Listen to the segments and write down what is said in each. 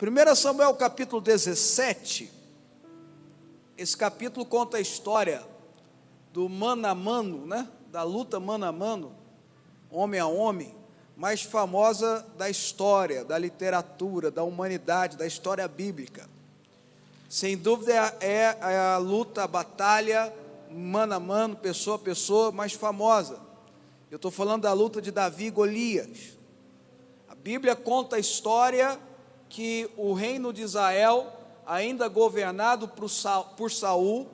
1 Samuel capítulo 17, esse capítulo conta a história do mano a mano, da luta mano a mano, homem a homem, mais famosa da história, da literatura, da humanidade, da história bíblica. Sem dúvida é a luta, a batalha, mano a mano, pessoa a pessoa, mais famosa. Eu estou falando da luta de Davi e Golias. A Bíblia conta a história que o reino de Israel, ainda governado por Saul,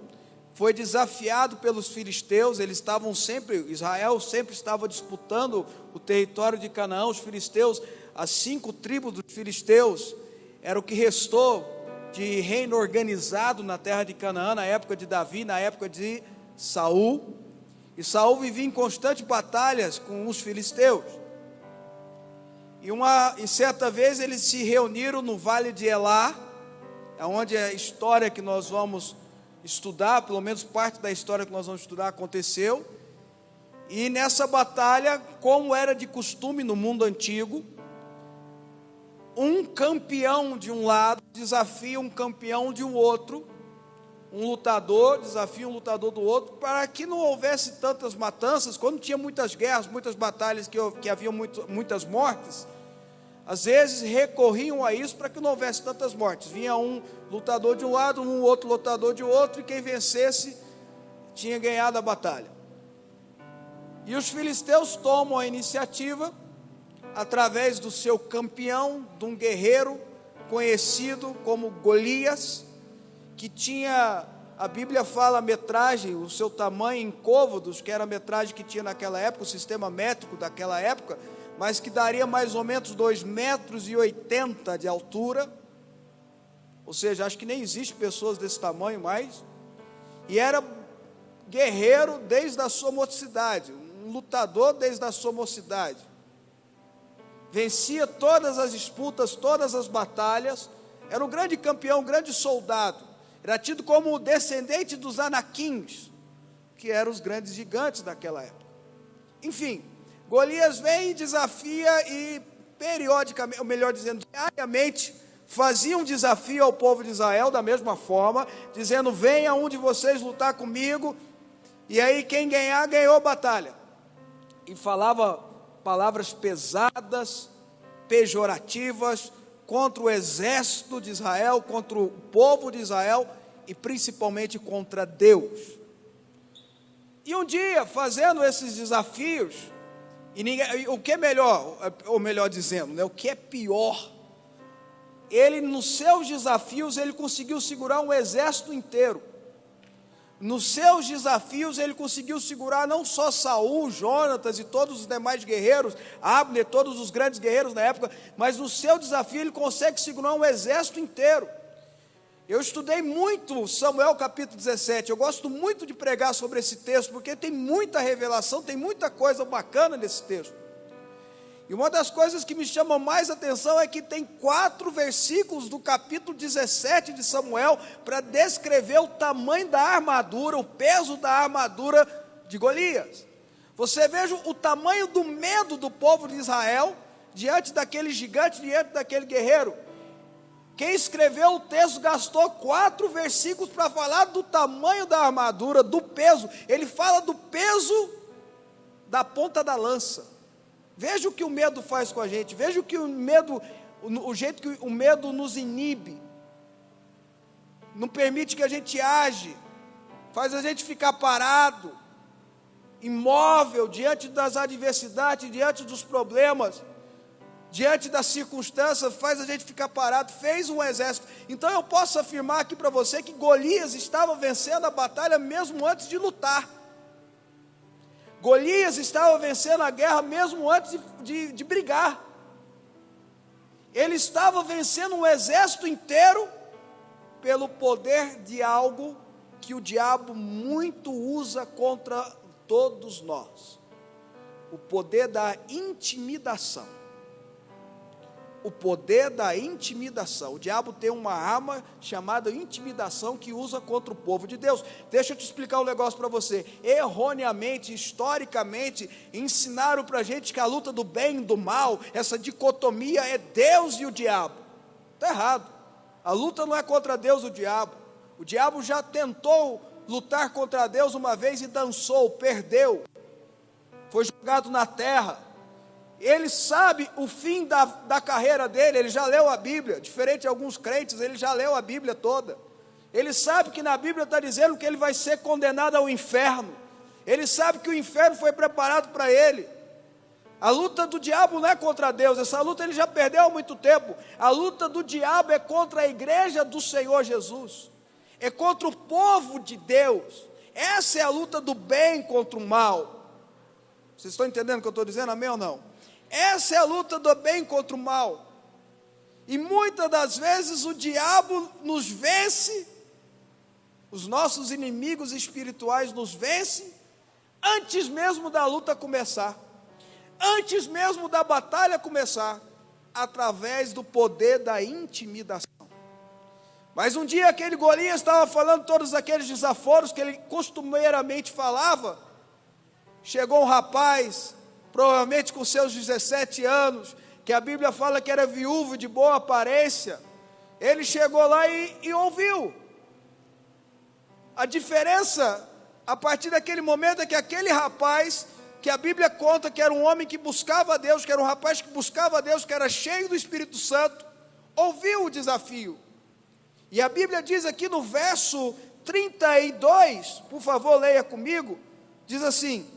foi desafiado pelos filisteus. Israel sempre estava disputando o território de Canaã. Os filisteus, as 5 tribos dos filisteus, era o que restou de reino organizado na terra de Canaã, na época de Davi, na época de Saul. E Saul vivia em constantes batalhas com os filisteus. E certa vez eles se reuniram no vale de Elá, onde a história que nós vamos estudar, pelo menos parte da história que nós vamos estudar, aconteceu. E nessa batalha, como era de costume no mundo antigo, um campeão de um lado desafia um campeão de um outro, um lutador desafia um lutador do outro, para que não houvesse tantas matanças. Quando tinha muitas guerras, muitas batalhas que haviam muitas mortes, às vezes recorriam a isso para que não houvesse tantas mortes. Vinha um lutador de um lado, um outro lutador de outro, e quem vencesse tinha ganhado a batalha. E os filisteus tomam a iniciativa, através do seu campeão, de um guerreiro conhecido como Golias, que tinha, a Bíblia fala a metragem, o seu tamanho em côvados, que era a metragem que tinha naquela época, o sistema métrico daquela época, mas que daria mais ou menos 2,80 metros de altura. Ou seja, acho que nem existe pessoas desse tamanho mais. E era guerreiro desde a sua mocidade, um lutador desde a sua mocidade. Vencia todas as disputas, todas as batalhas. Era um grande campeão, um grande soldado. Era tido como descendente dos Anaquins, que eram os grandes gigantes daquela época. Enfim, Golias vem e desafia, e periodicamente, ou melhor dizendo, diariamente, fazia um desafio ao povo de Israel da mesma forma, dizendo: venha um de vocês lutar comigo, e aí quem ganhar, ganhou a batalha. E falava palavras pesadas, pejorativas, contra o exército de Israel, contra o povo de Israel, e principalmente contra Deus. E um dia, fazendo esses desafios, o que é melhor, ou melhor dizendo, o que é pior, ele nos seus desafios, ele conseguiu segurar um exército inteiro. Nos seus desafios, ele conseguiu segurar não só Saul, Jonatas e todos os demais guerreiros, Abner, todos os grandes guerreiros da época, mas no seu desafio ele consegue segurar um exército inteiro. Eu estudei muito Samuel capítulo 17, eu gosto muito de pregar sobre esse texto, porque tem muita revelação, tem muita coisa bacana nesse texto. E uma das coisas que me chama mais atenção é que tem 4 versículos do capítulo 17 de Samuel para descrever o tamanho da armadura, o peso da armadura de Golias. Você veja o tamanho do medo do povo de Israel diante daquele gigante, diante daquele guerreiro. Quem escreveu o texto gastou 4 versículos para falar do tamanho da armadura, do peso. Ele fala do peso da ponta da lança. Veja o que o medo faz com a gente, veja o que o jeito que o medo nos inibe, não permite que a gente age, faz a gente ficar parado, imóvel diante das adversidades, diante dos problemas, diante das circunstâncias, faz a gente ficar parado, fez um exército. Então eu posso afirmar aqui para você que Golias estava vencendo a batalha mesmo antes de lutar. Golias estava vencendo a guerra mesmo antes de brigar. Ele estava vencendo um exército inteiro pelo poder de algo que o diabo muito usa contra todos nós: o poder da intimidação. O poder da intimidação. O diabo tem uma arma chamada intimidação que usa contra o povo de Deus. Deixa eu te explicar um negócio para você. Erroneamente, historicamente, ensinaram para a gente que a luta do bem e do mal, essa dicotomia é Deus e o diabo. Está errado. A luta não é contra Deus, o diabo. O diabo já tentou lutar contra Deus uma vez e dançou, perdeu. Foi jogado na terra. Ele sabe o fim da carreira dele, ele já leu a Bíblia. Diferente de alguns crentes, ele já leu a Bíblia toda. Ele sabe que na Bíblia está dizendo que ele vai ser condenado ao inferno. Ele sabe que o inferno foi preparado para ele. A luta do diabo não é contra Deus, essa luta ele já perdeu há muito tempo. A luta do diabo é contra a igreja do Senhor Jesus, é contra o povo de Deus. Essa é a luta do bem contra o mal. Vocês estão entendendo o que eu estou dizendo, amém ou não? Essa é a luta do bem contra o mal. E muitas das vezes o diabo nos vence, os nossos inimigos espirituais nos vencem, antes mesmo da luta começar. Antes mesmo da batalha começar, através do poder da intimidação. Mas um dia aquele Golias estava falando todos aqueles desaforos que ele costumeiramente falava. Chegou um rapaz, provavelmente com seus 17 anos, que a Bíblia fala que era viúvo de boa aparência. Ele chegou lá e ouviu. A diferença, a partir daquele momento, é que aquele rapaz, que a Bíblia conta que era um homem que buscava a Deus, que era um rapaz que buscava a Deus, que era cheio do Espírito Santo, ouviu o desafio. E a Bíblia diz aqui no verso 32, por favor leia comigo, diz assim: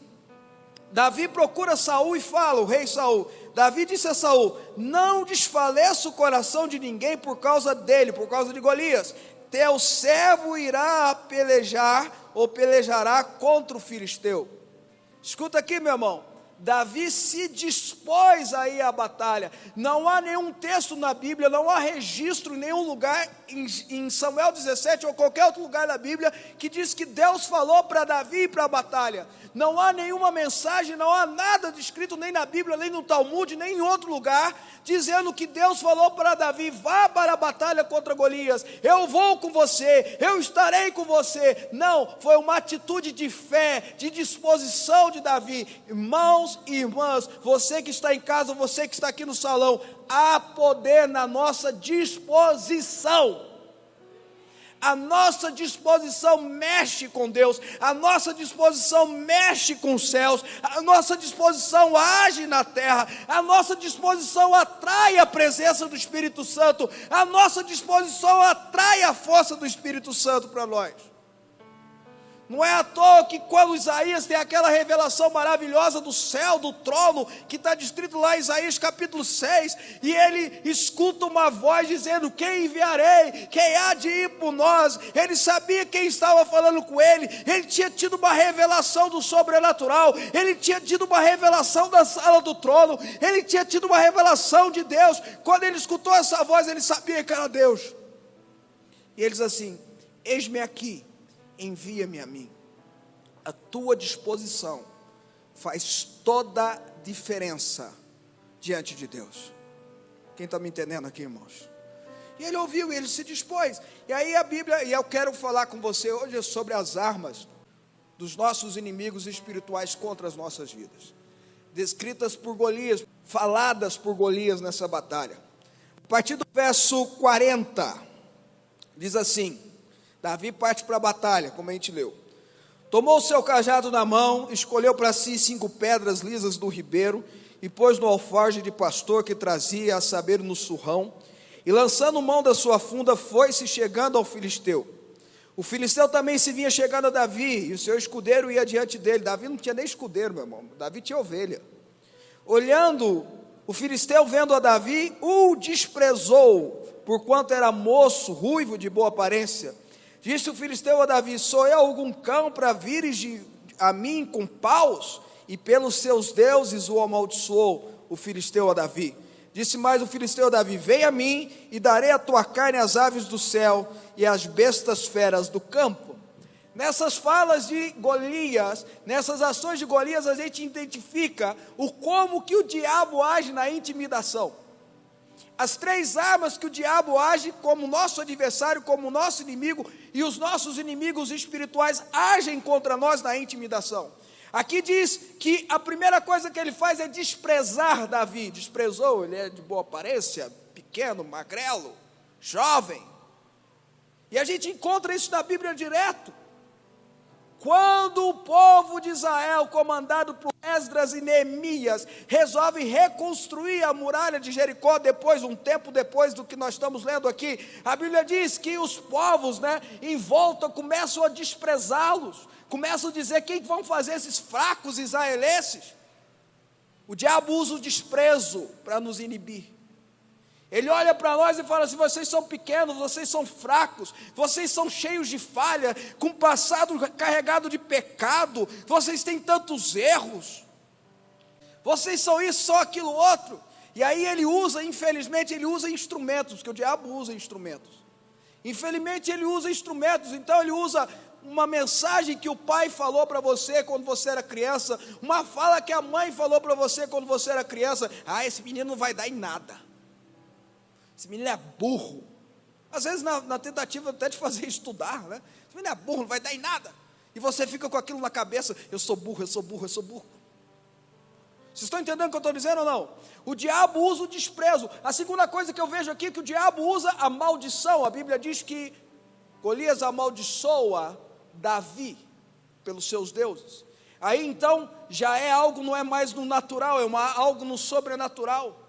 Davi procura Saul e fala, o rei Saul, Davi disse a Saul: não desfaleça o coração de ninguém por causa dele, por causa de Golias. Teu servo irá pelejar, ou pelejará contra o filisteu. Escuta aqui, meu irmão, Davi se dispôs a ir à batalha. Não há nenhum texto na Bíblia, não há registro em nenhum lugar, em Samuel 17 ou qualquer outro lugar da Bíblia, que diz que Deus falou para Davi ir para a batalha. Não há nenhuma mensagem, não há nada descrito nem na Bíblia, nem no Talmud, nem em outro lugar, dizendo que Deus falou para Davi: vá para a batalha contra Golias, eu vou com você, eu estarei com você. Não, foi uma atitude de fé, de disposição de Davi. Irmãos e irmãs, você que está em casa, você que está aqui no salão, há poder na nossa disposição. A nossa disposição mexe com Deus, a nossa disposição mexe com os céus, a nossa disposição age na terra, a nossa disposição atrai a presença do Espírito Santo, a nossa disposição atrai a força do Espírito Santo para nós. Não é à toa que quando Isaías tem aquela revelação maravilhosa do céu, do trono, que está descrito lá em Isaías capítulo 6, e ele escuta uma voz dizendo: quem enviarei? Quem há de ir por nós? Ele sabia quem estava falando com ele tinha tido uma revelação do sobrenatural, ele tinha tido uma revelação da sala do trono, ele tinha tido uma revelação de Deus. Quando ele escutou essa voz, ele sabia que era Deus. E ele diz assim: eis-me aqui, envia-me a mim. A tua disposição faz toda a diferença diante de Deus. Quem está me entendendo aqui, irmãos? E ele ouviu, e ele se dispôs. E aí a Bíblia, e eu quero falar com você hoje sobre as armas dos nossos inimigos espirituais contra as nossas vidas, descritas por Golias, faladas por Golias nessa batalha. A partir do verso 40, diz assim: Davi parte para a batalha, como a gente leu. Tomou o seu cajado na mão, escolheu para si 5 pedras lisas do ribeiro, e pôs no alforje de pastor que trazia, a saber, no surrão, e lançando mão da sua funda, foi-se chegando ao filisteu. O filisteu também se vinha chegando a Davi, e o seu escudeiro ia diante dele. Davi não tinha nem escudeiro, meu irmão, Davi tinha ovelha. Olhando, o filisteu, vendo a Davi, o desprezou, porquanto era moço, ruivo, de boa aparência. Disse o filisteu a Davi: sou eu algum cão para vires a mim com paus? E pelos seus deuses o amaldiçoou o filisteu a Davi. Disse mais o filisteu a Davi: vem a mim e darei a tua carne às aves do céu e às bestas feras do campo. Nessas falas de Golias, nessas ações de Golias, a gente identifica como que o diabo age na intimidação. As 3 armas que o diabo age como nosso adversário, como nosso inimigo, e os nossos inimigos espirituais agem contra nós na intimidação. Aqui diz que a primeira coisa que ele faz é desprezar Davi. Desprezou, ele é de boa aparência, pequeno, magrelo. jovem. E a gente encontra isso na Bíblia direto. Quando o povo de Israel, comandado por Esdras e Neemias, resolve reconstruir a muralha de Jericó, um tempo depois do que nós estamos lendo aqui, a Bíblia diz que os povos, em volta começam a desprezá-los, começam a dizer: quem vão fazer esses fracos israelenses? O diabo usa o desprezo para nos inibir. Ele olha para nós e fala assim: vocês são pequenos, vocês são fracos, vocês são cheios de falha, com passado carregado de pecado, vocês têm tantos erros, vocês são isso, são aquilo outro. E aí ele usa, infelizmente, ele usa instrumentos, porque o diabo usa instrumentos. Infelizmente ele usa instrumentos, então ele usa uma mensagem que o pai falou para você quando você era criança, uma fala que a mãe falou para você quando você era criança: ah, esse menino não vai dar em nada. Esse menino é burro. Às vezes na tentativa até de fazer estudar, Esse menino é burro, não vai dar em nada. E você fica com aquilo na cabeça: eu sou burro, eu sou burro, eu sou burro. Vocês estão entendendo o que eu estou dizendo ou não? O diabo usa o desprezo. A segunda coisa que eu vejo aqui é que o diabo usa a maldição. A Bíblia diz que Golias amaldiçoa Davi pelos seus deuses. Aí então já é algo, não é mais no natural, é algo no sobrenatural.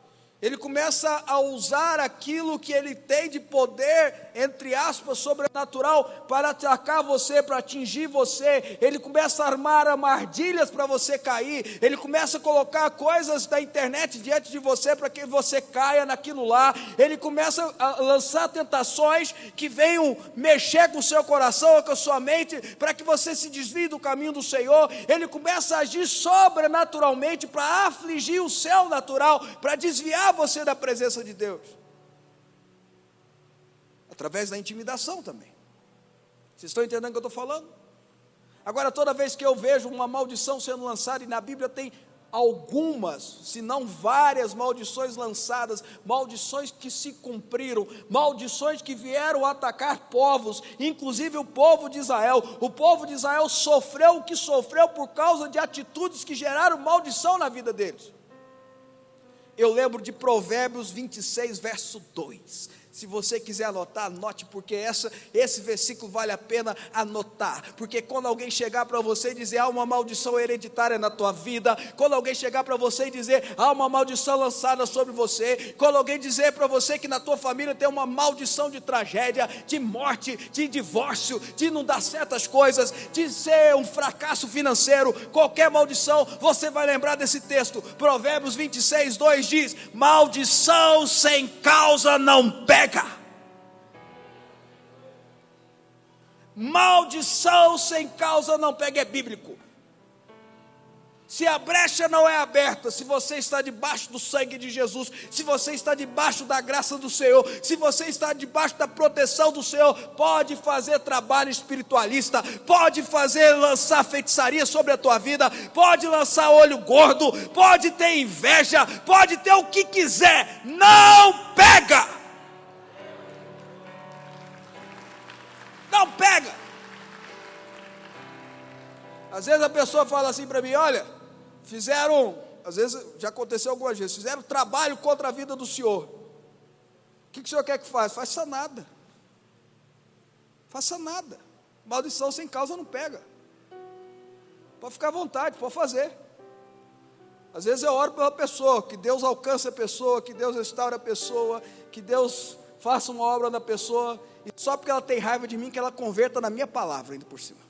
Ele começa a usar aquilo que ele tem de poder, entre aspas, sobrenatural, para atacar você, para atingir você. Ele começa a armar armadilhas para você cair. Ele começa a colocar coisas da internet diante de você para que você caia naquilo lá. Ele começa a lançar tentações que venham mexer com o seu coração ou com a sua mente, para que você se desvie do caminho do Senhor. Ele começa a agir sobrenaturalmente para afligir o céu natural, para desviar você da presença de Deus, através da intimidação também. Vocês estão entendendo o que eu estou falando? Agora, toda vez que eu vejo uma maldição sendo lançada, e na Bíblia tem algumas, se não várias maldições lançadas, maldições que se cumpriram, maldições que vieram atacar povos, inclusive o povo de Israel. O povo de Israel sofreu o que sofreu por causa de atitudes que geraram maldição na vida deles. Eu lembro de Provérbios 26, verso 2. Se você quiser anotar, anote, porque esse versículo vale a pena anotar. Porque quando alguém chegar para você e dizer: há uma maldição hereditária na tua vida, quando alguém chegar para você e dizer: há uma maldição lançada sobre você, quando alguém dizer para você que na tua família tem uma maldição de tragédia, de morte, de divórcio, de não dar certas coisas, de ser um fracasso financeiro, qualquer maldição, você vai lembrar desse texto. Provérbios 26, 2 diz: maldição sem causa não pega. Maldição sem causa não pega, é bíblico. Se a brecha não é aberta, se você está debaixo do sangue de Jesus, se você está debaixo da graça do Senhor, se você está debaixo da proteção do Senhor, pode fazer trabalho espiritualista, pode lançar feitiçaria sobre a tua vida, pode lançar olho gordo, pode ter inveja, pode ter o que quiser, não pega. Não pega. Às vezes a pessoa fala assim para mim: olha, às vezes já aconteceu algumas vezes, fizeram trabalho contra a vida do senhor. O que o senhor quer que faça? Faça nada. Faça nada. Maldição sem causa não pega. Pode ficar à vontade, pode fazer. Às vezes eu oro pela pessoa, que Deus alcance a pessoa, que Deus restaure a pessoa, que Deus faça uma obra na pessoa, e só porque ela tem raiva de mim, que ela converta na minha palavra, ainda por cima.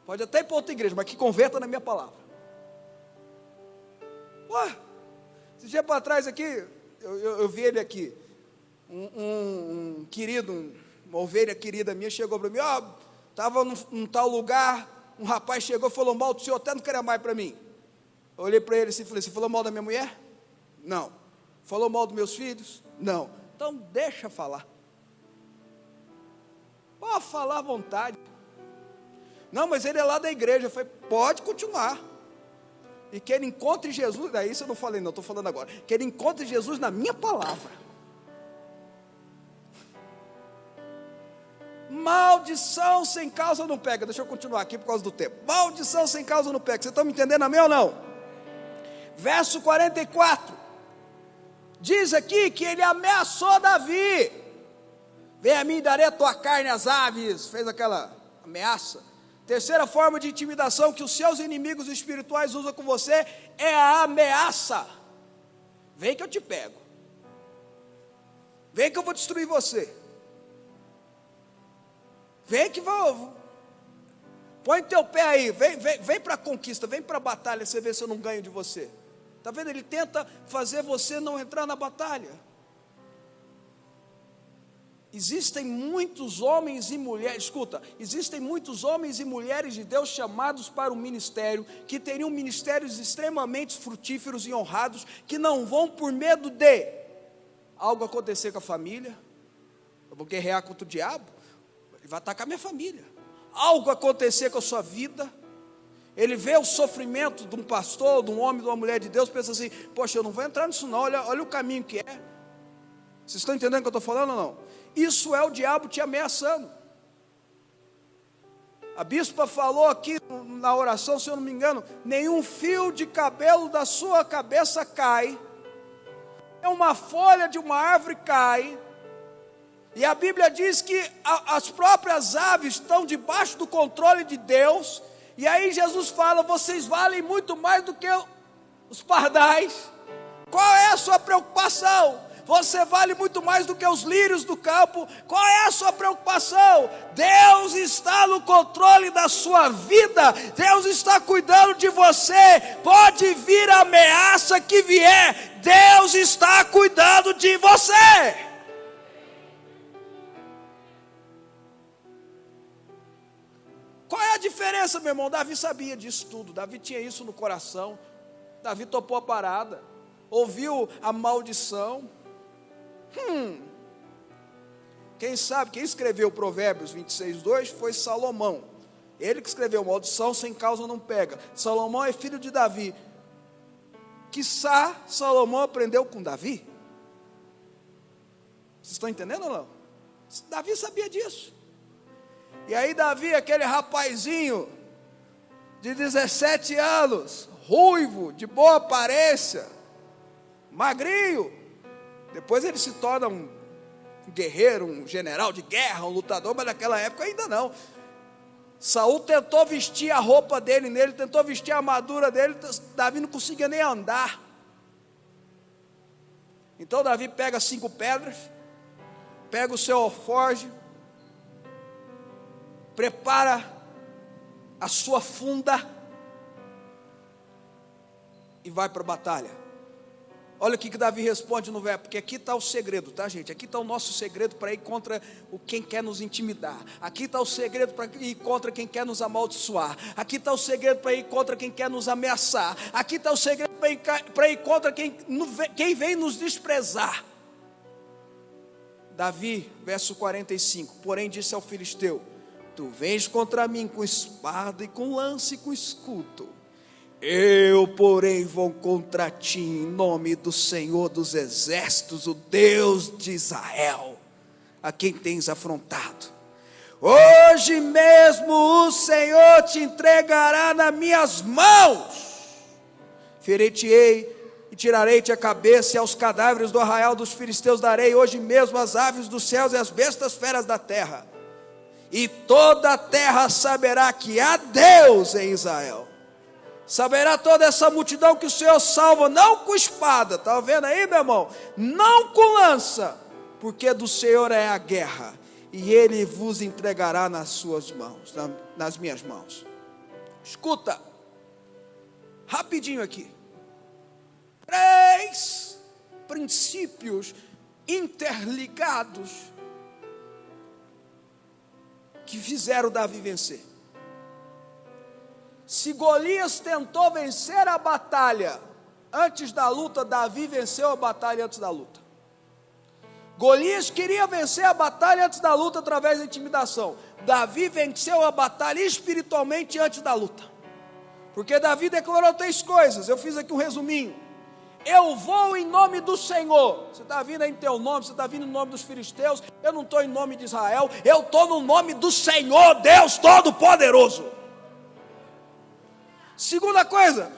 Pode até ir para outra igreja, mas que converta na minha palavra. Ué, esse dia para trás aqui, eu vi ele aqui, um querido, uma ovelha querida minha, chegou para mim: estava num tal lugar, um rapaz chegou e falou mal do senhor, até não queria mais para mim. Eu olhei para ele assim e falei: você falou mal da minha mulher? Não. Falou mal dos meus filhos? Não. Então deixa falar. Pode falar à vontade. Não, mas ele é lá da igreja. Eu falei: pode continuar. E que ele encontre Jesus, isso eu não falei não, estou falando agora. Que ele encontre Jesus na minha palavra. Maldição sem causa não pega. Deixa eu continuar aqui por causa do tempo. Maldição sem causa não pega. Vocês estão me entendendo, amém ou não? Verso 44. Diz aqui que ele ameaçou Davi. Vem a mim, darei a tua carne às aves. Fez aquela ameaça. Terceira forma de intimidação que os seus inimigos espirituais usam com você é a ameaça. Vem que eu te pego. Vem que eu vou destruir você. Vem que vou. Põe teu pé aí. Vem para a conquista. Vem para a batalha. Você vê se eu não ganho de você. Está vendo? Ele tenta fazer você não entrar na batalha. Existem muitos homens e mulheres, escuta, existem muitos homens e mulheres de Deus chamados para o ministério, que teriam ministérios extremamente frutíferos e honrados, que não vão por medo de algo acontecer com a família. Eu vou guerrear contra o diabo, ele vai atacar minha família. Algo acontecer com a sua vida. Ele vê o sofrimento de um pastor, de um homem, de uma mulher de Deus, pensa assim, poxa, eu não vou entrar nisso não, olha o caminho que é. Vocês estão entendendo o que eu estou falando ou não? Isso é o diabo te ameaçando. A bispa falou aqui na oração, se eu não me engano, nenhum fio de cabelo da sua cabeça cai, uma folha de uma árvore cai, e a Bíblia diz que as próprias aves estão debaixo do controle de Deus, e aí Jesus fala, vocês valem muito mais do que os pardais. Qual é a sua preocupação? Você vale muito mais do que os lírios do campo. Qual é a sua preocupação? Deus está no controle da sua vida. Deus está cuidando de você. Pode vir a ameaça que vier, Deus está cuidando de você. Qual é a diferença, meu irmão? Davi sabia disso tudo. Davi tinha isso no coração. Davi topou a parada. Ouviu a maldição. Quem sabe, quem escreveu Provérbios 26:2 foi Salomão. Ele que escreveu, maldição sem causa não pega. Salomão é filho de Davi. Quiçá Salomão aprendeu com Davi. Vocês estão entendendo ou não? Davi sabia disso. E aí Davi, aquele rapazinho de 17 anos, ruivo, de boa aparência, magrinho, depois ele se torna um guerreiro, um general de guerra, um lutador, mas naquela época ainda não. Saul tentou vestir a roupa dele nele, tentou vestir a armadura dele, Davi não conseguia nem andar. Então Davi pega 5 pedras, pega o seu alforje, prepara a sua funda e vai para a batalha. Olha o que Davi responde no verbo, porque aqui está o segredo, tá, gente? Aqui está o nosso segredo para ir contra quem quer nos intimidar. Aqui está o segredo para ir contra quem quer nos amaldiçoar. Aqui está o segredo para ir contra quem quer nos ameaçar. Aqui está o segredo para ir contra quem vem nos desprezar. Davi, verso 45, porém disse ao filisteu, tu vens contra mim com espada e com lance e com escudo. Eu, porém, vou contra ti em nome do Senhor dos Exércitos, o Deus de Israel, a quem tens afrontado. Hoje mesmo o Senhor te entregará nas minhas mãos. Ferir-te-ei e tirarei-te a cabeça, e aos cadáveres do arraial dos filisteus darei hoje mesmo as aves dos céus e as bestas feras da terra. E toda a terra saberá que há Deus em Israel. Saberá toda essa multidão que o Senhor salva, não com espada, está vendo aí, meu irmão? Não com lança, porque do Senhor é a guerra, e Ele vos entregará nas suas mãos, nas minhas mãos. Escuta, rapidinho aqui, 3 princípios interligados, que fizeram Davi vencer. Se Golias tentou vencer a batalha antes da luta, Davi venceu a batalha antes da luta. Golias queria vencer a batalha antes da luta através da intimidação. Davi venceu a batalha espiritualmente antes da luta. Porque Davi declarou 3 coisas, eu fiz aqui um resuminho. Eu vou em nome do Senhor. Você está vindo aí em teu nome, você está vindo em nome dos filisteus. Eu não estou em nome de Israel, eu estou no nome do Senhor, Deus Todo-Poderoso. Segunda coisa,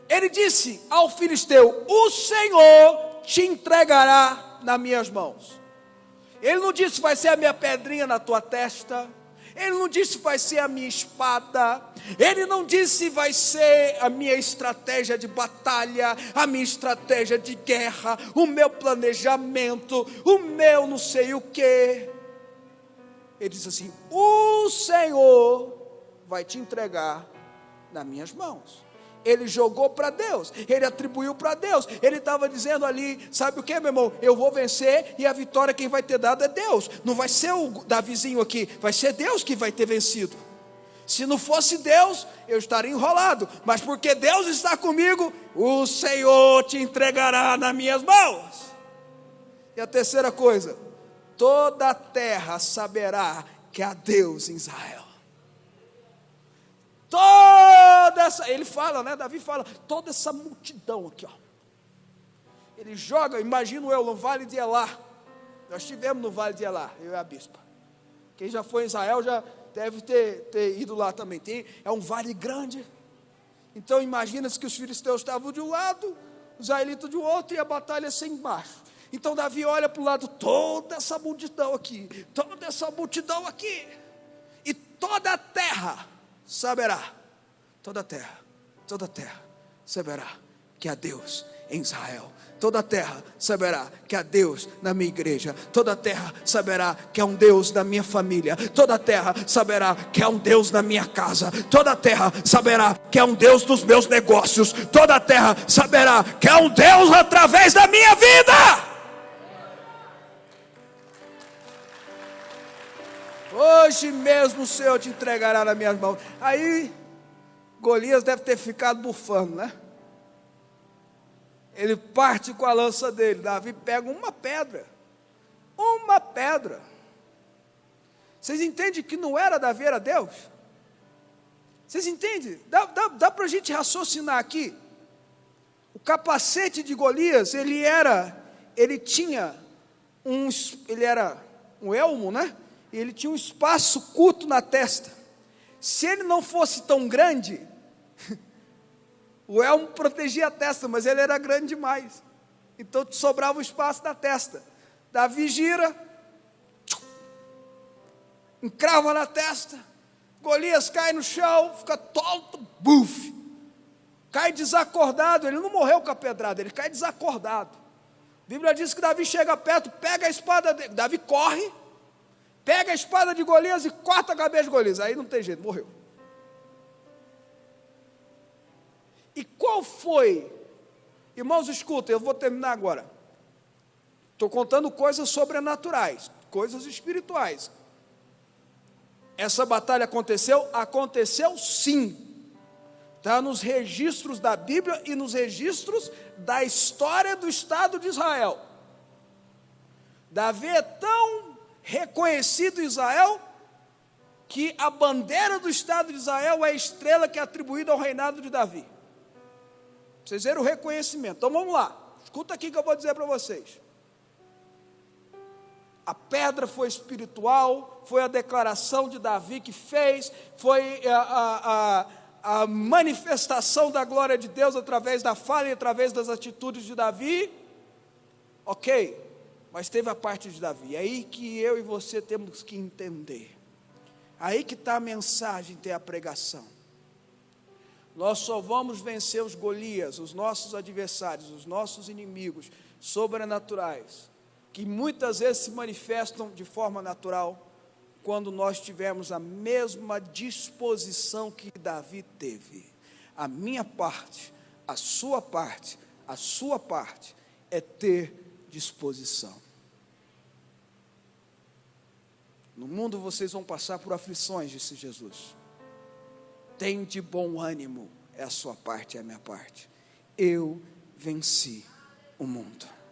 ele disse ao filisteu, o Senhor te entregará nas minhas mãos. Ele não disse vai ser a minha pedrinha na tua testa. Ele não disse vai ser a minha espada. Ele não disse vai ser a minha estratégia de batalha, a minha estratégia de guerra, o meu planejamento, o meu não sei o que. Ele disse assim: o Senhor vai te entregar nas minhas mãos. Ele jogou para Deus, ele atribuiu para Deus. Ele estava dizendo ali, sabe o que, meu irmão? Eu vou vencer e a vitória quem vai ter dado é Deus. Não vai ser o Davizinho aqui, vai ser Deus que vai ter vencido. Se não fosse Deus, eu estaria enrolado. Mas porque Deus está comigo, o Senhor te entregará nas minhas mãos. E a terceira coisa, toda a terra saberá que há Deus em Israel. Toda essa, ele fala, né? Davi fala, toda essa multidão aqui, ó. Ele joga, imagino eu, no Vale de Elá. Nós estivemos no Vale de Elá, eu e a bispa. Quem já foi em Israel já deve ter ido lá também. É um vale grande. Então imagina-se que os filisteus estavam de um lado, os israelitas de outro, e a batalha assim embaixo. Então Davi olha para o lado, toda essa multidão aqui, e toda a terra saberá, toda a terra saberá que há Deus em Israel. Toda a terra saberá que há Deus na minha igreja. Toda a terra saberá que há um Deus na minha família. Toda a terra saberá que há um Deus na minha casa. Toda a terra saberá que há um Deus nos meus negócios. Toda a terra saberá que há um Deus através da minha vida. Hoje mesmo o Senhor te entregará nas minhas mãos. Aí Golias deve ter ficado bufando, né? Ele parte com a lança dele. Davi pega uma pedra. Vocês entendem que não era Davi, era Deus? Vocês entendem? Dá para a gente raciocinar aqui. O capacete de Golias, ele era um elmo, né? E ele tinha um espaço curto na testa. Se ele não fosse tão grande, o elmo protegia a testa, mas ele era grande demais. Então sobrava o espaço da testa. Davi gira, encrava na testa. Golias cai no chão, fica tonto, buf. Cai desacordado. Ele não morreu com a pedrada, ele cai desacordado. A Bíblia diz que Davi chega perto, pega a espada dele. Davi corre, pega a espada de Golias e corta a cabeça de Golias. Aí não tem jeito, morreu. E qual foi? Irmãos, escutem, eu vou terminar agora. Estou contando coisas sobrenaturais, coisas espirituais. Essa batalha aconteceu? Aconteceu sim. Está nos registros da Bíblia e nos registros da história do Estado de Israel. Davi é tão reconhecido em Israel que a bandeira do Estado de Israel é a estrela que é atribuída ao reinado de Davi. Vocês viram o reconhecimento. Então vamos lá, escuta aqui que eu vou dizer para vocês. A pedra foi espiritual, foi a declaração de Davi que fez, foi a manifestação da glória de Deus através da fala e através das atitudes de Davi. Ok, mas teve a parte de Davi. É aí que eu e você temos que entender. Aí que está a mensagem, tem a pregação. Nós só vamos vencer os Golias, os nossos adversários, os nossos inimigos sobrenaturais, que muitas vezes se manifestam de forma natural, quando nós tivermos a mesma disposição que Davi teve. A minha parte, a sua parte é ter disposição. No mundo vocês vão passar por aflições, disse Jesus. Tem de bom ânimo, é a sua parte, é a minha parte. Eu venci o mundo.